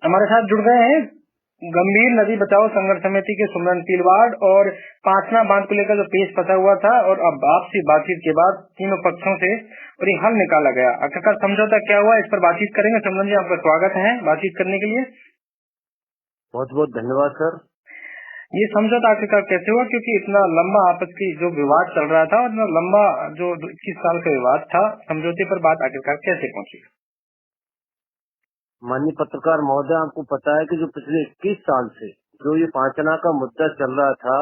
हमारे साथ जुड़ गए हैं गंभीर नदी बचाओ संघर्ष समिति के सुमरन तिलवाड़ और पांचना बांध को लेकर जो पेश फंसा हुआ था और अब आपसी बातचीत के बाद तीनों पक्षों से और ये हल निकाला गया। आखिरकार समझौता क्या हुआ, इस पर बातचीत करेंगे। सुमरन जी, आपका स्वागत है बातचीत करने के लिए। बहुत बहुत धन्यवाद सर। ये समझौता आखिरकार कैसे हुआ, क्योंकि इतना लंबा आपस की जो विवाद चल रहा था और इतना लंबा जो 21 साल का विवाद था, समझौते पर बात आखिरकार कैसे पहुंची? माननीय पत्रकार महोदय, आपको पता है कि जो पिछले 21 साल से जो ये पांचना का मुद्दा चल रहा था,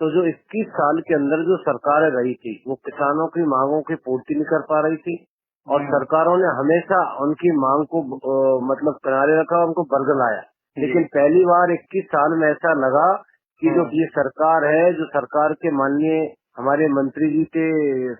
तो जो 21 साल के अंदर जो सरकारें रही थी वो किसानों की मांगों की पूर्ति नहीं कर पा रही थी और सरकारों ने हमेशा उनकी मांग को मतलब किनारे रखा, उनको बरगलाया। लेकिन पहली बार 21 साल में ऐसा लगा कि जो ये सरकार है, जो सरकार के माननीय हमारे मंत्री जी थे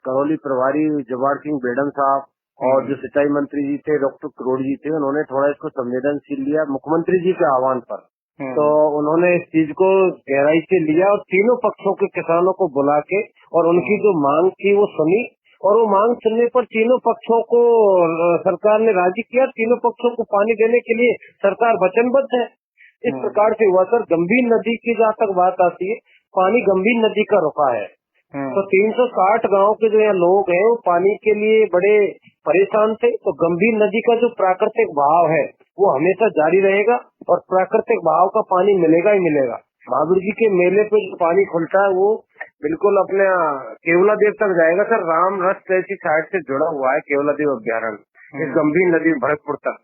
करौली प्रभारी जवाहर सिंह बेडम साहब और जो सिंचाई मंत्री जी थे डॉक्टर करोड़ जी थे, उन्होंने थोड़ा इसको संवेदनशील लिया मुख्यमंत्री जी के आह्वान पर। तो उन्होंने इस चीज को गहराई से लिया और तीनों पक्षों के किसानों को बुला के और उनकी जो मांग थी वो सुनी और वो मांग सुनने पर तीनों पक्षों को सरकार ने राजी किया। तीनों पक्षों को पानी देने के लिए सरकार वचनबद्ध है। इस प्रकार से हुआ सर। गंभीर नदी की जहाँ तक बात आती है, पानी गंभीर नदी का रुका है। तो 360 गांव के जो यहाँ लोग हैं वो पानी के लिए बड़े परेशान थे। तो गंभीर नदी का जो प्राकृतिक बहाव है वो हमेशा जारी रहेगा और प्राकृतिक बहाव का पानी मिलेगा ही मिलेगा। महावीर जी के मेले पे जो पानी खुलता है वो बिल्कुल अपने केवला देव तक जाएगा सर। राम रस जैसी साइड से जुड़ा हुआ है केवला देव अभ्यारण्य इस गंभीर नदी भरतपुर तक,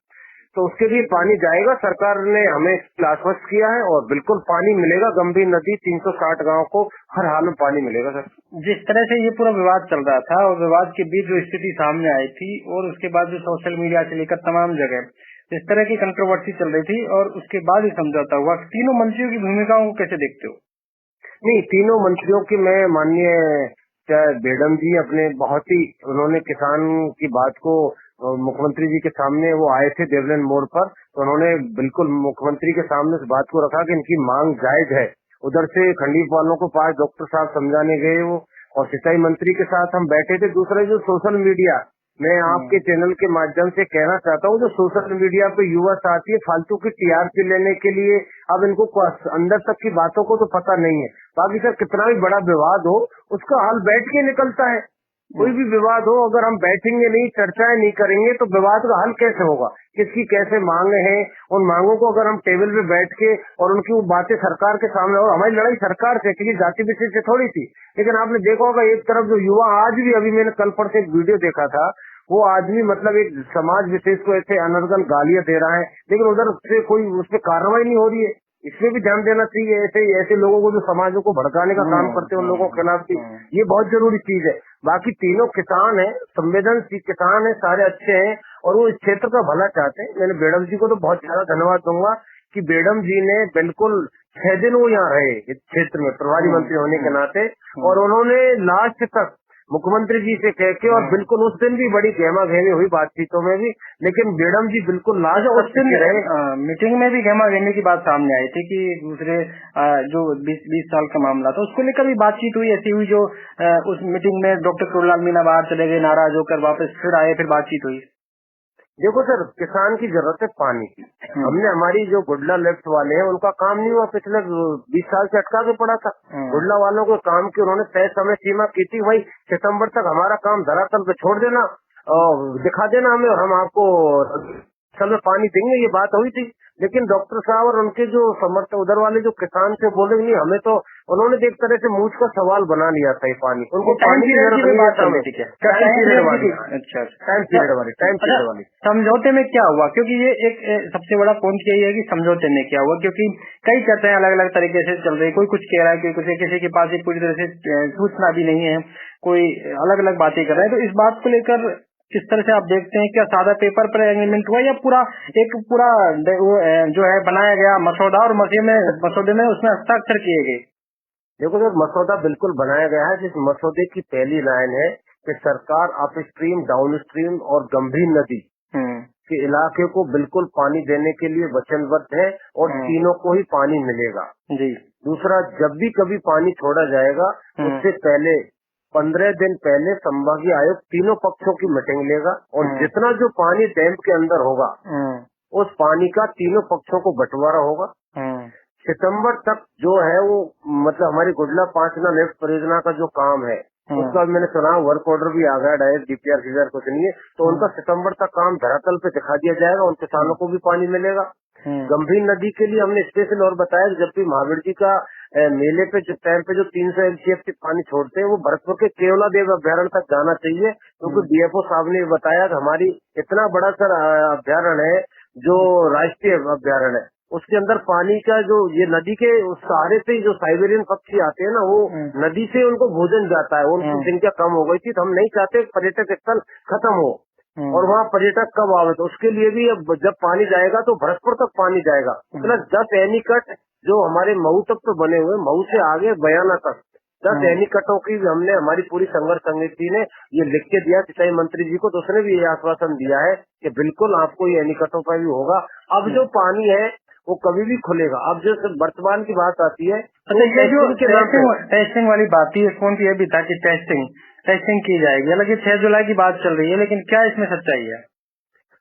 तो उसके लिए पानी जाएगा। सरकार ने हमें आश्वस्त किया है और बिल्कुल पानी मिलेगा। गंभीर नदी 360 गांव को हर हाल में पानी मिलेगा सर। जिस तरह से ये पूरा विवाद चल रहा था और विवाद के बीच जो स्थिति सामने आई थी और उसके बाद जो सोशल मीडिया से लेकर तमाम जगह इस तरह की कंट्रोवर्सी चल रही थी और उसके बाद ही समझौता हुआ, तीनों मंत्रियों की भूमिकाओं को कैसे देखते हो? नहीं, तीनों मंत्रियों की मैं माननीय बेडम जी अपने बहुत ही उन्होंने किसान की बात को मुख्यमंत्री जी के सामने वो आए थे देवलन मोड़ पर, तो उन्होंने बिल्कुल मुख्यमंत्री के सामने इस बात को रखा कि इनकी मांग जायज है। उधर से खंडीप वालों को पास डॉक्टर साहब समझाने गए वो और सिंचाई मंत्री के साथ हम बैठे थे। दूसरा जो सोशल मीडिया, मैं आपके चैनल के माध्यम से कहना चाहता हूँ, जो सोशल मीडिया पे युवा साथी फालतू की टीआरपी लेने के लिए अब इनको अंदर तक की बातों को तो पता नहीं है। बाकी सर कितना भी बड़ा विवाद हो उसका हल बैठ के निकलता है। कोई भी विवाद हो, अगर हम बैठेंगे नहीं, चर्चाएं नहीं करेंगे तो विवाद का हल कैसे होगा? किसकी कैसे मांग है, उन मांगों को अगर हम टेबल पे बैठ के और उनकी वो बातें सरकार के सामने, और हमारी लड़ाई सरकार से किसी जाति विशेष से थोड़ी थी। लेकिन आपने देखा होगा एक तरफ जो युवा आज भी, अभी मैंने कल पर से एक वीडियो देखा था, वो आदमी मतलब एक समाज विशेष को ऐसे अनर्गल गालियां दे रहा है, लेकिन उधर से कोई उस पर कार्रवाई नहीं हो रही है। इसमें भी ध्यान देना चाहिए। ऐसे लोगों को जो समाजों को भड़काने का काम करते हैं उन लोगों के खिलाफ भी ये बहुत जरूरी चीज है। बाकी तीनों किसान है, संवेदनशील किसान है, सारे अच्छे हैं और वो इस क्षेत्र का भला चाहते हैं। मैंने बेडम जी को तो बहुत ज्यादा धन्यवाद दूंगा कि बेडम जी ने बिल्कुल 6 दिन वो यहाँ रहे इस क्षेत्र में प्रभारी मंत्री होने के नाते, और उन्होंने लास्ट तक मुख्यमंत्री जी से कह के, और बिल्कुल उस दिन भी बड़ी गहमा गहमी हुई बातचीतों में भी, लेकिन बेडम जी बिल्कुल लास्ट उस दिन मीटिंग में भी गहमा गहमी की बात सामने आई थी कि दूसरे जो 20 साल का मामला था उसको लेकर भी बातचीत हुई। ऐसी हुई जो उस मीटिंग में डॉक्टर करोड़लाल मीणा बाहर चले गए नाराज होकर, वापस फिर आए, फिर बातचीत हुई। देखो सर, किसान की जरूरत है पानी की। हमने हमारी जो गुडला लेफ्ट वाले हैं उनका काम नहीं हुआ, पिछले 20 साल से अटका के पड़ा था। गुडला वालों को काम की उन्होंने तय समय सीमा की थी, भाई सितंबर तक हमारा काम धरातल पे छोड़ देना और दिखा देना हमें और हम आपको साल में पानी देंगे, ये बात हुई थी। लेकिन डॉक्टर साहब और उनके जो समर्थक उधर वाले जो किसान थे बोले नहीं, हमें तो उन्होंने एक तरह से मूछ का सवाल बना लिया था ये पानी। उनको टाइम पीरियड की बात चल रही थी। टाइम पीरियड वाली समझौते में क्या हुआ? क्योंकि ये एक सबसे बड़ा पॉइंट यही है कि समझौते में क्या हुआ, क्योंकि कई चर्चाएं अलग अलग तरीके से चल रही। कोई कुछ कह रहा है कि किसी के पास पूरी तरह से सूचना भी नहीं है, कोई अलग अलग बातें कर रहा है। तो इस बात को लेकर किस तरह से आप देखते हैं? क्या सादा पेपर पर एग्रीमेंट हुआ या पूरा जो है बनाया गया मसौदा और मसौदे में उसमें हस्ताक्षर किए गए? देखो सर, मसौदा बिल्कुल बनाया गया है। जिस मसौदे की पहली लाइन है कि सरकार अपस्ट्रीम, डाउनस्ट्रीम और गंभीर नदी के इलाके को बिल्कुल पानी देने के लिए वचनबद्ध है और तीनों को ही पानी मिलेगा जी। दूसरा, जब भी कभी पानी छोड़ा जाएगा उससे पहले 15 दिन पहले संभागीय आयुक्त तीनों पक्षों की मीटिंग लेगा और जितना जो पानी डैम के अंदर होगा उस पानी का तीनों पक्षों को बंटवारा होगा। सितंबर तक जो है वो मतलब हमारी गुडला पांचना लिफ्ट परियोजना का जो काम है उसका मैंने सुना वर्क ऑर्डर भी आ गया, डायरेक्ट डीपीआर सीजर कुछ नहीं है, तो उनका सितंबर तक काम धरातल पे दिखा दिया जाएगा, उन किसानों को भी पानी मिलेगा। गंभीर नदी के लिए हमने स्पेशल और बताया कि जब भी महावीर जी का मेले पे जो टाइम पे जो 300 एमसीएफ पानी छोड़ते हैं वो भरतपुर के केवला देव अभ्यारण्य तक जाना चाहिए, क्योंकि डीएफओ साहब ने बताया कि हमारी इतना बड़ा सर अभ्यारण्य है जो राष्ट्रीय अभ्यारण्य है, उसके अंदर पानी का जो ये नदी के उस सहारे से जो साइबेरियन पक्षी आते हैं ना, वो नदी से उनको भोजन जाता है, उनकी संख्या कम हो गई थी, तो हम नहीं चाहते पर्यटक स्थल खत्म हो और वहाँ पर्यटक कब आवे, तो उसके लिए भी अब जब पानी जाएगा तो भरतपुर तक पानी जाएगा। प्लस 10 एनीकट जो हमारे मऊ तक तो बने हुए, मऊ से आगे बयाना तक 10 एनीकटों की हमने हमारी पूरी संघर्ष समिति ने ये लिख के दिया सिंचाई मंत्री जी को, तो उसने भी ये आश्वासन दिया है कि बिल्कुल आपको ये एनीकटों पर भी होगा। अब जो पानी है वो कभी भी खुलेगा। अब जो वर्तमान की बात आती है, अच्छा ये जो टेस्टिंग वाली बात थी, फोन पे ये भी था कि टेस्टिंग की जाएगी, हालांकि 6 जुलाई की बात चल रही है, लेकिन क्या इसमें सच्चाई है?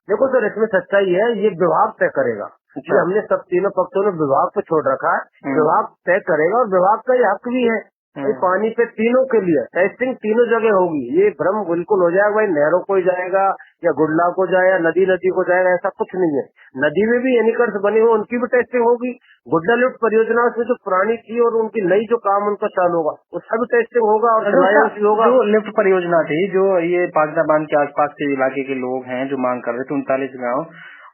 देखो सर, इसमें सच्चाई है, ये विभाग तय करेगा। अच्छा। हमने सब तीनों पक्षों ने विभाग पे छोड़ रखा है, विभाग तय करेगा और विभाग का ये हक भी है भाई पानी पे तीनों के लिए टेस्टिंग तीनों जगह होगी। ये भ्रम बिल्कुल हो जाएगा भाई नहरों को ही जाएगा या गुडला को जाए या नदी को जाएगा, ऐसा कुछ नहीं है। नदी में भी एनीकट्स बने हुए उनकी भी टेस्टिंग होगी। गुड्डा लिफ्ट परियोजना उसमें जो पुरानी थी और उनकी नई जो काम उनका चालू होगा उसका भी टेस्टिंग होगा और होगा। जो लिफ्ट परियोजना थी, जो ये पागदा बांध के आसपास के इलाके के लोग हैं जो मांग कर रहे थे 39 गाँव,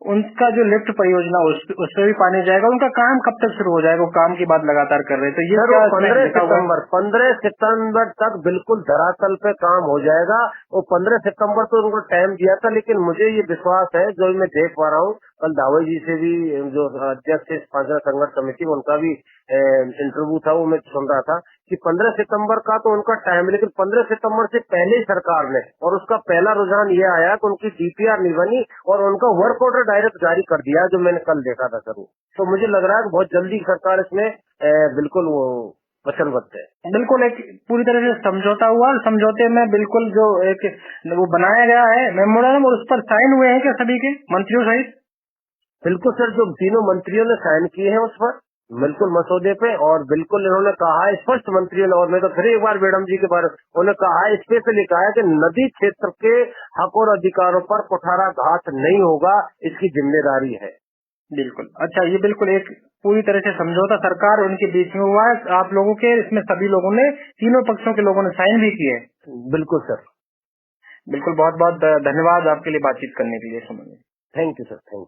उनका जो लिफ्ट परियोजना उसमें भी पानी जाएगा, उनका काम कब तक शुरू हो जाएगा? वो काम की बात लगातार कर रहे हैं, तो ये 15 सितंबर तक बिल्कुल धरातल पे काम हो जाएगा। वो 15 सितंबर तो उनको टाइम दिया था, लेकिन मुझे ये विश्वास है जो मैं देख पा रहा हूँ, कल दावे जी से भी जो अध्यक्ष पांचना संघर्ष समिति उनका भी इंटरव्यू था, वो मैं सुन रहा था कि 15 सितंबर का तो उनका टाइम है, लेकिन 15 सितंबर से पहले ही सरकार ने और उसका पहला रुझान ये आया कि उनकी डीपीआर नहीं बनी और उनका वर्क ऑर्डर डायरेक्ट जारी कर दिया, जो मैंने कल देखा था सर। तो मुझे लग रहा है कि बहुत जल्दी सरकार इसमें बिल्कुल वो वचनबद्ध है। बिल्कुल एक पूरी तरह से समझौता हुआ और समझौते में बिल्कुल जो एक वो बनाया गया है मेमोरेंडम और उस पर साइन हुए हैं क्या सभी के मंत्रियों सहित? बिल्कुल सर, जो तीनों मंत्रियों ने साइन किए हैं उस पर बिल्कुल मसौदे पे, और बिल्कुल इन्होंने कहा है स्पष्ट मंत्रियों ने, और मैं तो फिर एक बार मैडम जी के बारे उन्होंने कहा है स्पेशली कहा है कि नदी क्षेत्र के हक और अधिकारों पर कुठाराघात नहीं होगा, इसकी जिम्मेदारी है। बिल्कुल। अच्छा, ये बिल्कुल एक पूरी तरह से समझौता सरकार उनके बीच में हुआ है आप लोगों के, इसमें सभी लोगों ने तीनों पक्षों के लोगों ने साइन भी किए। बिल्कुल सर, बिल्कुल। बहुत बहुत धन्यवाद आपके लिए बातचीत करने के लिए। Thank you sir, thank you.